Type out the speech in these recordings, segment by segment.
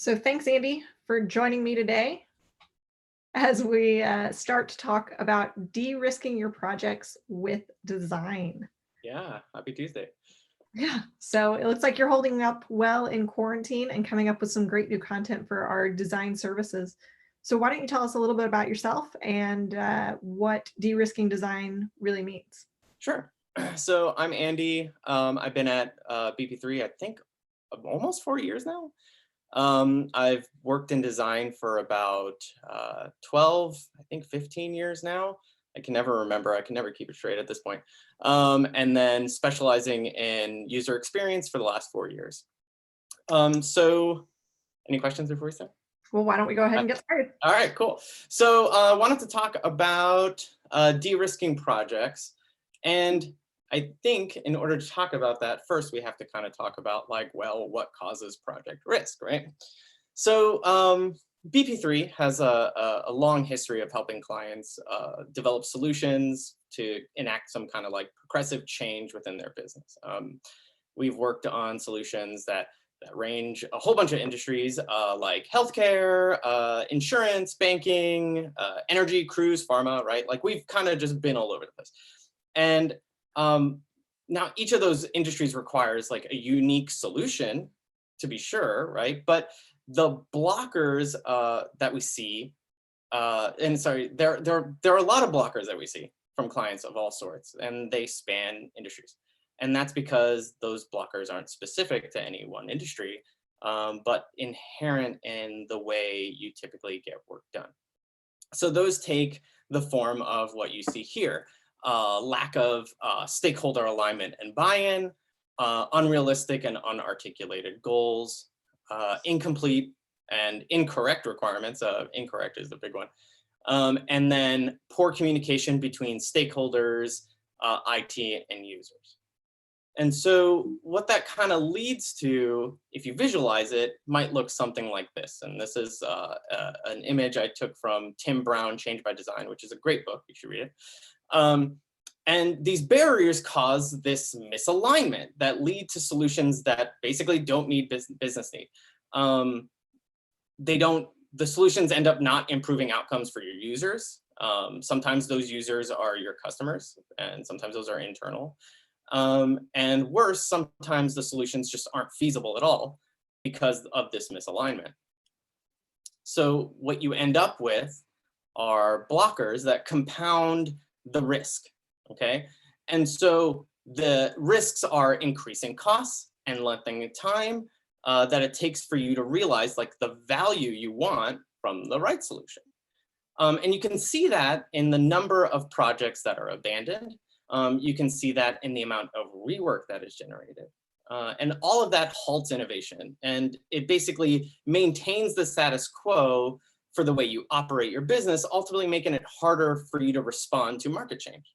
So thanks, Andy, for joining me today as we start to talk about de-risking your projects with design. Yeah, happy Tuesday. Yeah, so it looks like you're holding up well in quarantine and coming up with some great new content for our design services. So why don't you tell us a little bit about yourself and what de-risking design really means? Sure. So I'm Andy. I've been at BP3, I think, almost 4 years now. I've worked in design for about 12, I think 15 years now. I can never remember. I can never keep it straight at this point. And then specializing in user experience for the last 4 years. So any questions before we start? Well, why don't we go ahead and get started? All right, cool. So I wanted to talk about de-risking projects. And I think in order to talk about that, first we have to kind of talk about what causes project risk, right? So BP3 has a long history of helping clients develop solutions to enact some kind of progressive change within their business. We've worked on solutions that range a whole bunch of industries like healthcare, insurance, banking, energy, cruise, pharma, right? Like we've kind of just been all over the place. And now each of those industries requires like a unique solution, to be sure, right? But the blockers that we see, and sorry, there are a lot of blockers that we see from clients of all sorts, and they span industries. And that's because those blockers aren't specific to any one industry, but inherent in the way you typically get work done. So those take the form of what you see here. Lack of stakeholder alignment and buy-in, unrealistic and unarticulated goals, incomplete and incorrect requirements. Incorrect is the big one. And then poor communication between stakeholders, IT, and users. And so what that kind of leads to, if you visualize it, might look something like this. And this is an image I took from Tim Brown, Change by Design, which is a great book. You should read it. And these barriers cause this misalignment that lead to solutions that basically don't meet business need. The solutions end up not improving outcomes for your users. Sometimes those users are your customers, and sometimes those are internal. And worse, sometimes the solutions just aren't feasible at all because of this misalignment. So what you end up with are blockers that compound the risk, okay? And so the risks are increasing costs and lengthening time that it takes for you to realize like the value you want from the right solution. And you can see that in the number of projects that are abandoned. You can see that in the amount of rework that is generated. And all of that halts innovation. And it basically maintains the status quo for the way you operate your business, ultimately making it harder for you to respond to market change.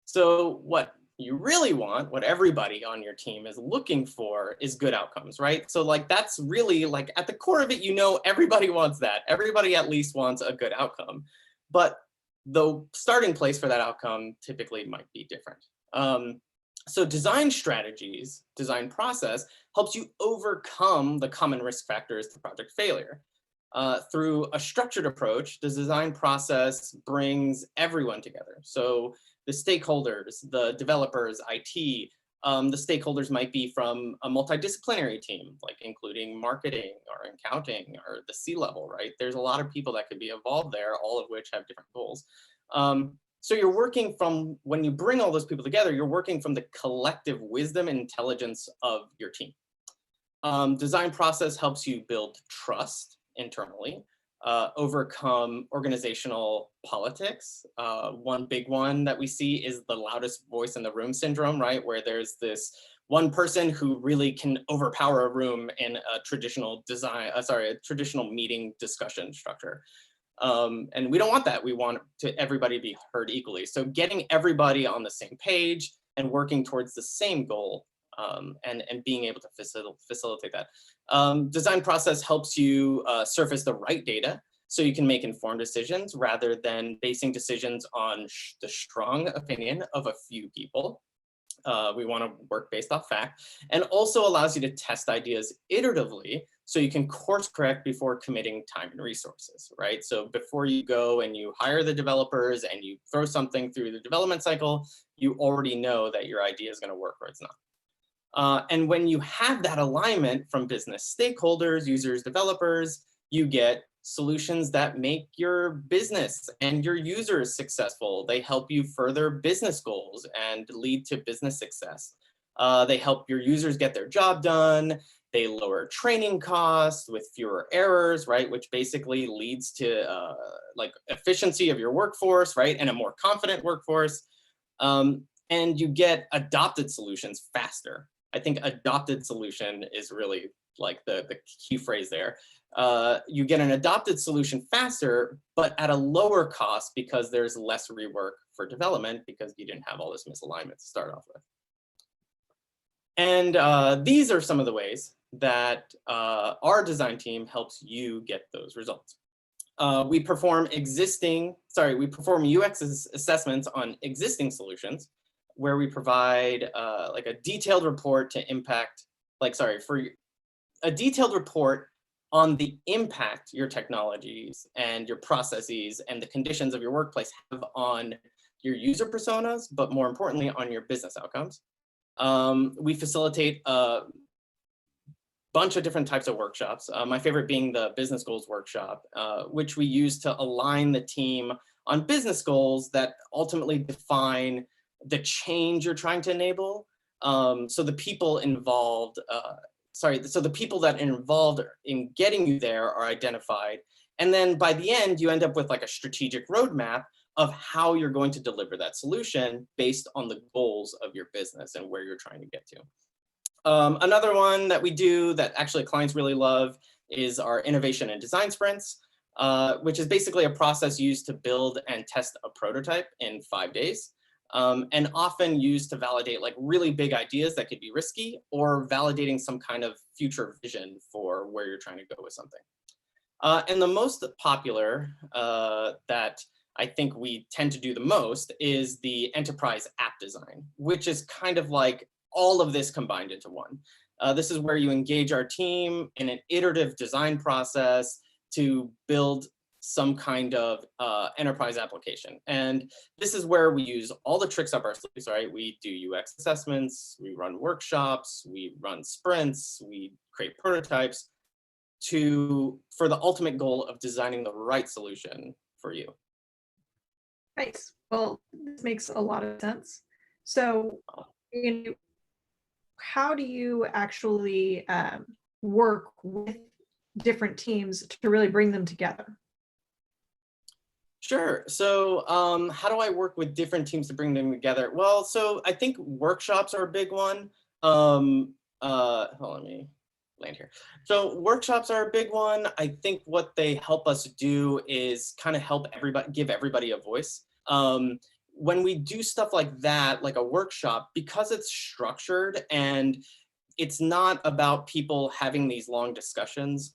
So what you really want, what everybody on your team is looking for, is good outcomes, right? So like that's really like at the core of it, you know, everybody wants that. Everybody at least wants a good outcome. But the starting place for that outcome typically might be different. So design strategies, design process helps you overcome the common risk factors to project failure. Through a structured approach, the design process brings everyone together. So the stakeholders, the developers, IT, the stakeholders might be from a multidisciplinary team, like including marketing or accounting or the C-level, right? There's a lot of people that could be involved there, all of which have different goals. So you're working from, when you bring all those people together, you're working from the collective wisdom and intelligence of your team. Design process helps you build trust internally, overcome organizational politics. One big one that we see is the loudest voice in the room syndrome, right? Where there's this one person who really can overpower a room in a traditional traditional meeting discussion structure. And we don't want that. We want everybody to be heard equally. So getting everybody on the same page and working towards the same goal, and being able to facilitate that. Design process helps you surface the right data so you can make informed decisions rather than basing decisions on the strong opinion of a few people. We want to work based off fact, and also allows you to test ideas iteratively so you can course correct before committing time and resources, right? So before you go and you hire the developers and you throw something through the development cycle, you already know that your idea is going to work or it's not. And when you have that alignment from business stakeholders, users, developers, you get solutions that make your business and your users successful. They help you further business goals and lead to business success. They help your users get their job done. They lower training costs with fewer errors, right? Which basically leads to like efficiency of your workforce, right? And a more confident workforce. And you get adopted solutions faster. I think adopted solution is really like the key phrase there. You get an adopted solution faster, but at a lower cost because there's less rework for development because you didn't have all this misalignment to start off with. And these are some of the ways that our design team helps you get those results. We perform UX assessments on existing solutions where we provide like a detailed report to impact, a detailed report on the impact your technologies and your processes and the conditions of your workplace have on your user personas, but more importantly, on your business outcomes. We facilitate a bunch of different types of workshops. My favorite being the business goals workshop, which we use to align the team on business goals that ultimately define the change you're trying to enable. So the people involved, so the people that are involved in getting you there are identified. And then by the end, you end up with like a strategic roadmap of how you're going to deliver that solution based on the goals of your business and where you're trying to get to. Another one that we do that actually clients really love is our innovation and design sprints, which is basically a process used to build and test a prototype in 5 days, and often used to validate like really big ideas that could be risky or validating some kind of future vision for where you're trying to go with something. And the most popular that I think we tend to do the most is the enterprise app design, which is kind of like all of this combined into one. This is where you engage our team in an iterative design process to build some kind of enterprise application. And this is where we use all the tricks up our sleeves, right? We do UX assessments, we run workshops, we run sprints, we create prototypes for the ultimate goal of designing the right solution for you. Nice. Well, this makes a lot of sense. So, how do you actually work with different teams to really bring them together? Sure. So how do I work with different teams to bring them together? Well, so I think workshops are a big one. Hold on, let me land here. So workshops are a big one. I think what they help us do is kind of help everybody, give everybody a voice. When we do stuff like that, like a workshop, because it's structured and it's not about people having these long discussions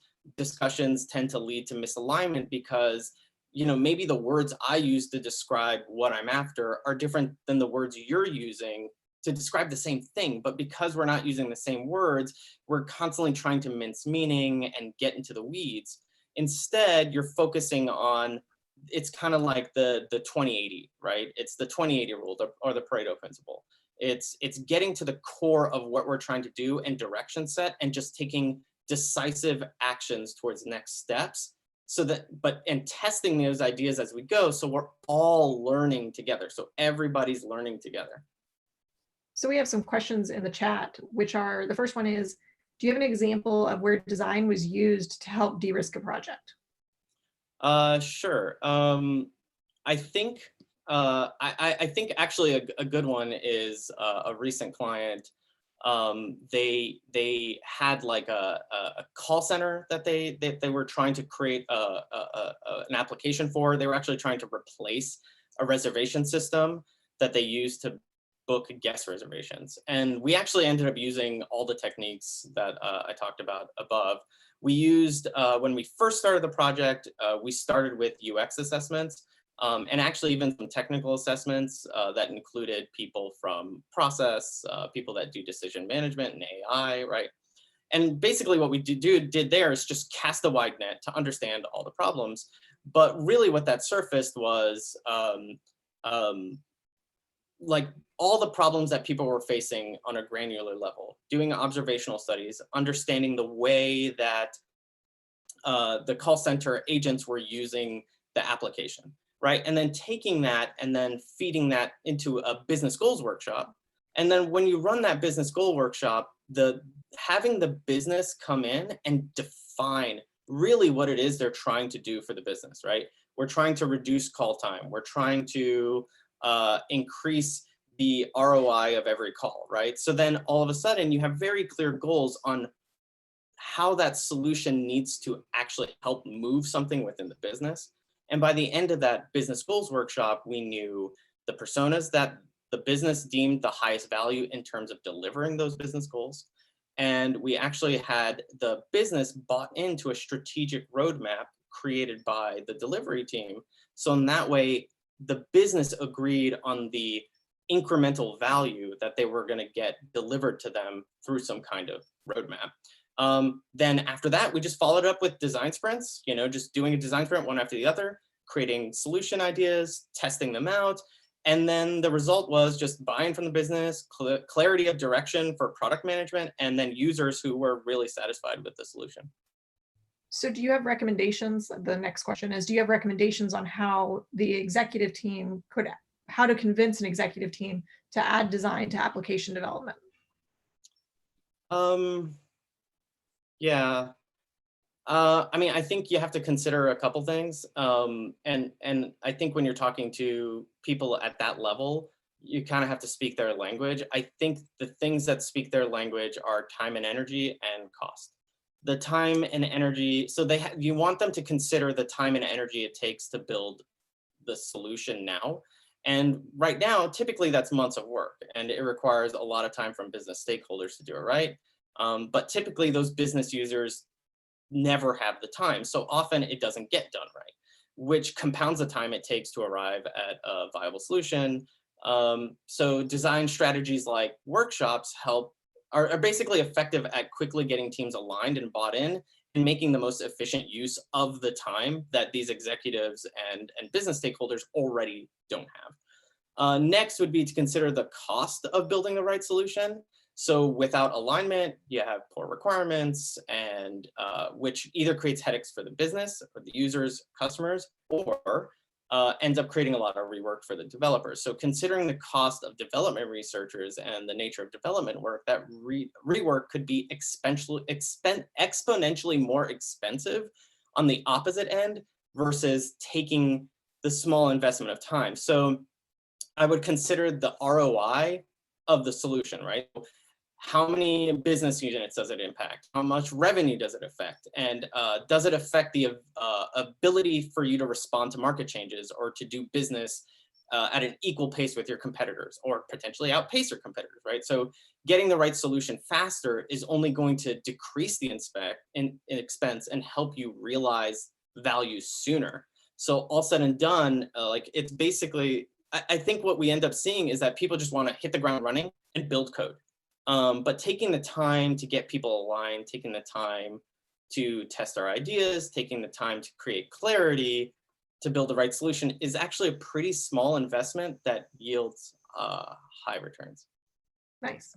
tend to lead to misalignment because, you know, maybe the words I use to describe what I'm after are different than the words you're using to describe the same thing. But because we're not using the same words, we're constantly trying to mince meaning and get into the weeds. Instead, you're focusing on, it's kind of like the 20-80, right? It's the 20-80 rule or the Pareto principle. It's getting to the core of what we're trying to do and direction set and just taking decisive actions towards next steps. So that, and testing those ideas as we go. So we're all learning together. So everybody's learning together. So we have some questions in the chat, which are, the first one is, do you have an example of where design was used to help de-risk a project? Sure. I think actually a good one is a recent client. They had like a call center that they were trying to create an application for. They were actually trying to replace a reservation system that they used to book guest reservations. And we actually ended up using all the techniques that I talked about above. We used, when we first started the project, we started with UX assessments. and actually even some technical assessments that included people from process, people that do decision management and AI, right? And basically what we did there is just cast a wide net to understand all the problems. But really what that surfaced was um, like all the problems that people were facing on a granular level, doing observational studies, understanding the way that the call center agents were using the application, right? And then taking that and then feeding that into a business goals workshop. And then when you run that business goal workshop, having the business come in and define really what it is they're trying to do for the business, right? We're trying to reduce call time. We're trying to increase the ROI of every call, right? So then all of a sudden you have very clear goals on how that solution needs to actually help move something within the business. And by the end of that business goals workshop, we knew the personas that the business deemed the highest value in terms of delivering those business goals. And we actually had the business bought into a strategic roadmap created by the delivery team. So in that way, the business agreed on the incremental value that they were going to get delivered to them through some kind of roadmap. Then after that, we just followed up with design sprints, just doing a design sprint one after the other, creating solution ideas, testing them out. And then the result was just buy-in from the business, clarity of direction for product management, and then users who were really satisfied with the solution. So do you have recommendations? The next question is, do you have recommendations on how the executive team how to convince an executive team to add design to application development? Yeah. I mean, I think you have to consider a couple things. And I think when you're talking to people at that level, you kind of have to speak their language. I think the things that speak their language are time and energy and cost. The time and energy, so you want them to consider the time and energy it takes to build the solution now. And right now, typically that's months of work, and it requires a lot of time from business stakeholders to do it right. But typically those business users never have the time. So often it doesn't get done right, which compounds the time it takes to arrive at a viable solution. So design strategies like workshops are basically effective at quickly getting teams aligned and bought in and making the most efficient use of the time that these executives and business stakeholders already don't have. Next would be to consider the cost of building the right solution. So without alignment, you have poor requirements, and which either creates headaches for the business, or the users, customers, or ends up creating a lot of rework for the developers. So considering the cost of development researchers and the nature of development work, that rework could be exponentially more expensive on the opposite end versus taking the small investment of time. So I would consider the ROI of the solution, right? How many business units does it impact? How much revenue does it affect? And does it affect the ability for you to respond to market changes or to do business at an equal pace with your competitors, or potentially outpace your competitors, right? So getting the right solution faster is only going to decrease the expense and help you realize value sooner. So all said and done, like it's basically, I think what we end up seeing is that people just want to hit the ground running and build code. But taking the time to get people aligned, taking the time to test our ideas, taking the time to create clarity, to build the right solution is actually a pretty small investment that yields high returns. Nice.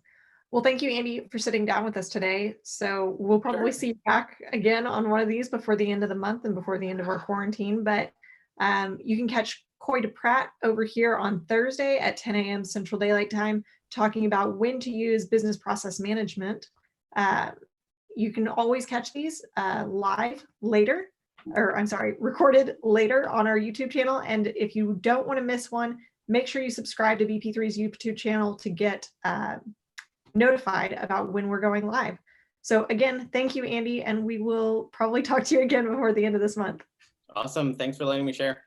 Well, thank you, Andy, for sitting down with us today. So we'll probably see you back again on one of these before the end of the month and before the end of our quarantine. But you can catch Coy DePratt over here on Thursday at 10 a.m. Central Daylight Time, talking about when to use business process management. You can always catch these live later, or I'm sorry, recorded later on our YouTube channel. And if you don't want to miss one, make sure you subscribe to BP3's YouTube channel to get notified about when we're going live. So again, thank you, Andy, and we will probably talk to you again before the end of this month. Awesome. Thanks for letting me share.